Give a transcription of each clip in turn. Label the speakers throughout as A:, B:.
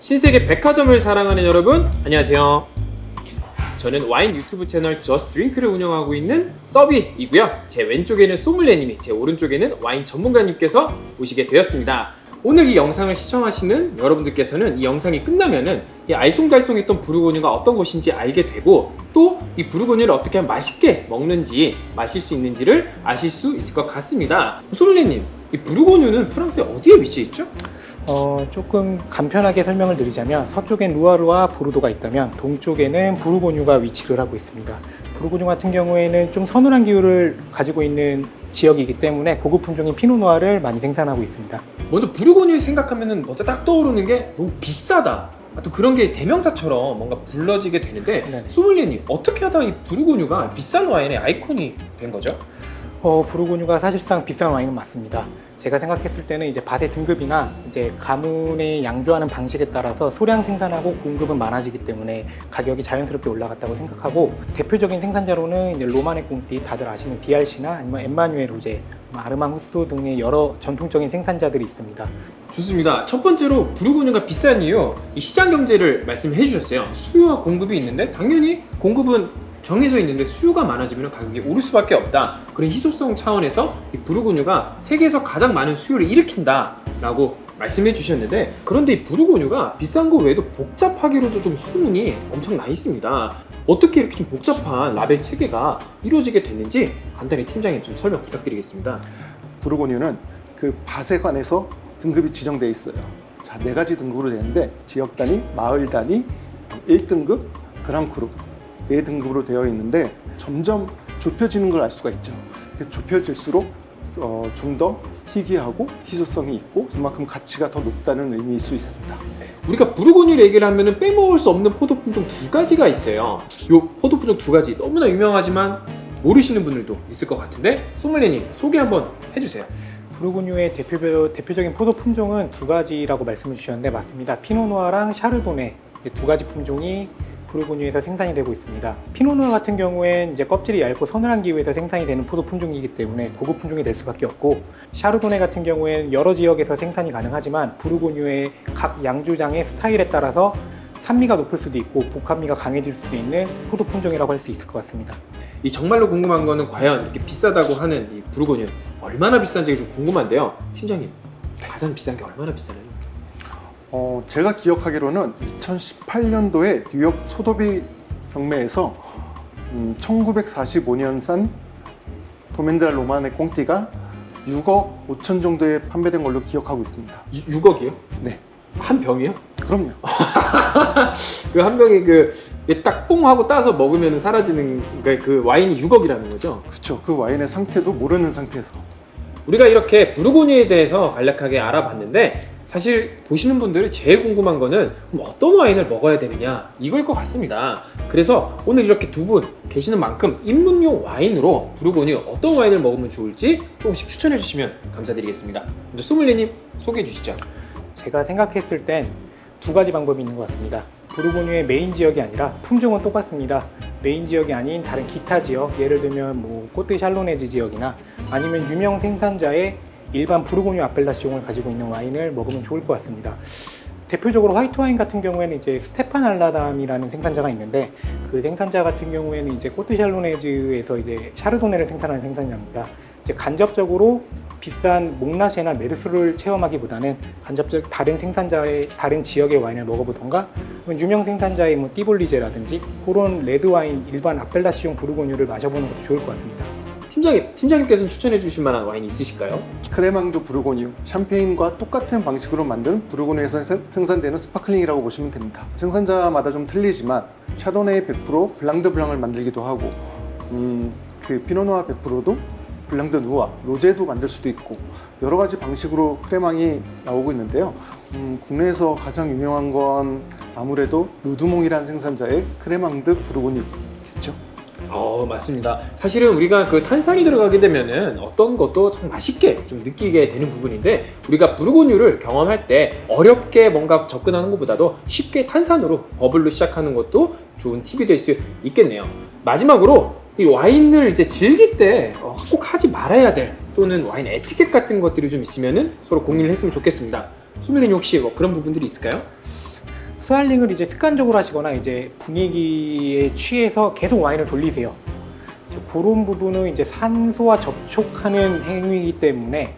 A: 신세계 백화점을 사랑하는 여러분, 안녕하세요. 저는 와인 유튜브 채널 저스트 드링크를 운영하고 있는 서비이고요. 제 왼쪽에는 소믈리에님이, 제 오른쪽에는 와인 전문가님께서 오시게 되었습니다. 오늘 이 영상을 시청하시는 여러분들께서는 이 영상이 끝나면은 이 알쏭달쏭했던 부르고뉴가 어떤 것인지 알게 되고, 또 이 부르고뉴를 어떻게 하면 맛있게 먹는지, 마실 수 있는지를 아실 수 있을 것 같습니다. 소믈리에님, 이 부르고뉴는 프랑스의 어디에 위치해 있죠?
B: 조금 간편하게 설명을 드리자면, 서쪽엔 루아르와 보르도가 있다면 동쪽에는 부르고뉴가 위치를 하고 있습니다. 부르고뉴 같은 경우에는 좀 서늘한 기후를 가지고 있는 지역이기 때문에 고급 품종인 피노누아를 많이 생산하고 있습니다.
A: 먼저 부르고뉴 생각하면은 먼저 딱 떠오르는 게 너무 비싸다, 또 그런 게 대명사처럼 뭔가 불러지게 되는데,
B: 네네.
A: 소믈리에님, 어떻게 하다가 이 부르고뉴가 비싼 와인의 아이콘이 된 거죠?
B: 부르고뉴가 사실상 비싼 와인은 맞습니다. 제가 생각했을 때는 이제 밭의 등급이나 이제 가문에 양조하는 방식에 따라서 소량 생산하고 공급은 많아지기 때문에 가격이 자연스럽게 올라갔다고 생각하고, 대표적인 생산자로는 이제 로마네 꽁띠, 다들 아시는 DRC나 아니면 엠마뉴엘 루제, 아르망 후소 등의 여러 전통적인 생산자들이 있습니다.
A: 좋습니다. 첫 번째로 부르고뉴가 비싼 이유, 이 시장 경제를 말씀해 주셨어요. 수요와 공급이 있는데 당연히 공급은 정해져 있는데 수요가 많아지면 가격이 오를 수밖에 없다. 그런 희소성 차원에서 이 부르고뉴가 세계에서 가장 많은 수요를 일으킨다라고 말씀해 주셨는데, 그런데 이 부르고뉴가 비싼 거 외에도 복잡하기로도 좀 소문이 엄청 나 있습니다. 어떻게 이렇게 좀 복잡한 라벨 체계가 이루어지게 됐는지 간단히 팀장님 좀 설명 부탁드리겠습니다.
C: 부르고뉴는 그 밭에 관해서 등급이 지정되어 있어요. 자, 4가지 등급으로 되는데, 지역 단위, 마을 단위, 1등급, 그랑크루 4등급으로 되어 있는데, 점점 좁혀지는 걸 알 수가 있죠. 이렇게 좁혀질수록 좀 더 희귀하고 희소성이 있고 그만큼 가치가 더 높다는 의미일 수 있습니다.
A: 우리가 부르고뉴 얘기를 하면은 빼먹을 수 없는 포도 품종 2가지가 있어요. 요 포도 품종 2가지 너무나 유명하지만 모르시는 분들도 있을 것 같은데, 소믈리에님 소개 한번 해주세요.
B: 부르고뉴의 대표적인 포도 품종은 2가지라고 말씀을 주셨는데 맞습니다. 피노누아랑 샤르도네, 2가지 품종이 부르고뉴에서 생산이 되고 있습니다. 피노누아 같은 경우엔 이제 껍질이 얇고 서늘한 기후에서 생산이 되는 포도 품종이기 때문에 고급 품종이 될 수밖에 없고, 샤르도네 같은 경우에는 여러 지역에서 생산이 가능하지만 부르고뉴의 각 양조장의 스타일에 따라서 산미가 높을 수도 있고 복합미가 강해질 수도 있는 포도 품종이라고 할 수 있을 것 같습니다.
A: 이 정말로 궁금한 거는 과연 이렇게 비싸다고 하는 이 부르고뉴 얼마나 비싼지 좀 궁금한데요. 팀장님, 가장 비싼 게 얼마나 비싸나요?
C: 제가 기억하기로는 2018년도에 뉴욕 소더비 경매에서 1945년산 도멘드라 로마네 꽁띠가 6억 5천 정도에 판매된 걸로 기억하고 있습니다.
A: 6억이요?
C: 네,
A: 한 병이요?
C: 그럼요.
A: 그 한 병이 딱 뽕 하고 따서 먹으면 사라지는, 그러니까 그 와인이 6억이라는 거죠?
C: 그렇죠. 그 와인의 상태도 모르는 상태에서.
A: 우리가 이렇게 부르고뉴에 대해서 간략하게 알아봤는데, 사실 보시는 분들이 제일 궁금한 거는 그럼 어떤 와인을 먹어야 되느냐, 이걸 것 같습니다. 그래서 오늘 이렇게 두 분 계시는 만큼 입문용 와인으로 부르고뉴 어떤 와인을 먹으면 좋을지 조금씩 추천해 주시면 감사드리겠습니다. 먼저 소믈리에님 소개해 주시죠.
B: 제가 생각했을 땐 2가지 방법이 있는 것 같습니다. 부르고뉴의 메인 지역이 아니라 품종은 똑같습니다. 메인 지역이 아닌 다른 기타 지역, 예를 들면 코트 샬로네즈 지역이나 아니면 유명 생산자의 일반 부르고뉴 아펠라시옹을 가지고 있는 와인을 먹으면 좋을 것 같습니다. 대표적으로 화이트 와인 같은 경우에는 이제 스테판 알라담이라는 생산자가 있는데, 그 생산자 같은 경우에는 이제 코트 샬로네즈에서 이제 샤르도네를 생산하는 생산자입니다. 이제 간접적으로 비싼 몽라쉐나 메르스를 체험하기보다는 간접적 다른 생산자의 다른 지역의 와인을 먹어보던가, 유명 생산자의 띠볼리제라든지 그런 레드 와인, 일반 아펠라시옹 부르고뉴를 마셔보는 것도 좋을 것 같습니다.
A: 팀장님께서는 추천해 주실 만한 와인이 있으실까요?
C: 크레망두 부르고뉴, 샴페인과 똑같은 방식으로 만든 부르고뉴에서 생산되는 스파클링이라고 보시면 됩니다. 생산자마다 좀 틀리지만 샤도네 100%, 블랑드 블랑을 만들기도 하고, 그 피노누아 100%도 블랑드 누아, 로제도 만들 수도 있고, 여러 가지 방식으로 크레망이 나오고 있는데요. 국내에서 가장 유명한 건 아무래도 루드몽이라는 생산자의 크레망드 부르고뉴겠죠.
A: 맞습니다. 사실은 우리가 그 탄산이 들어가게 되면은 어떤 것도 참 맛있게 좀 느끼게 되는 부분인데, 우리가 부르고뉴를 경험할 때 어렵게 뭔가 접근하는 것보다도 쉽게 탄산으로 버블로 시작하는 것도 좋은 팁이 될 수 있겠네요. 마지막으로 이 와인을 이제 즐길 때 꼭 하지 말아야 될, 또는 와인 에티켓 같은 것들이 좀 있으면은 서로 공유를 했으면 좋겠습니다. 소믈리에님 혹시 그런 부분들이 있을까요?
B: 스왈링을 이제 습관적으로 하시거나 이제 분위기에 취해서 계속 와인을 돌리세요. 그런 부분은 이제 산소와 접촉하는 행위이기 때문에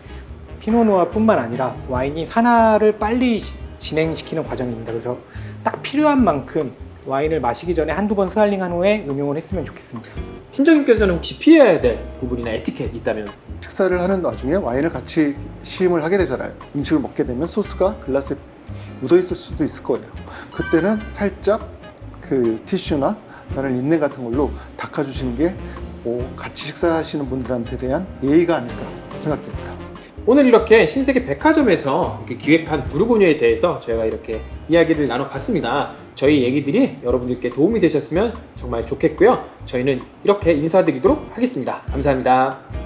B: 피노누아뿐만 아니라 와인이 산화를 빨리 진행시키는 과정입니다. 그래서 딱 필요한 만큼 와인을 마시기 전에 한두 번 스왈링한 후에 음용을 했으면 좋겠습니다.
A: 팀장님께서는 혹시 피해야 될 부분이나 에티켓 있다면?
C: 식사를 하는 와중에 와인을 같이 시음을 하게 되잖아요. 음식을 먹게 되면 소스가 글라스에 묻어 있을 수도 있을 거예요. 그때는 살짝 그 티슈나 다른 린넨 같은 걸로 닦아주시는 게 같이 식사하시는 분들한테 대한 예의가 아닐까 생각됩니다.
A: 오늘 이렇게 신세계 백화점에서 이렇게 기획한 부르고뉴에 대해서 저희가 이렇게 이야기를 나눠봤습니다. 저희 얘기들이 여러분들께 도움이 되셨으면 정말 좋겠고요. 저희는 이렇게 인사드리도록 하겠습니다. 감사합니다.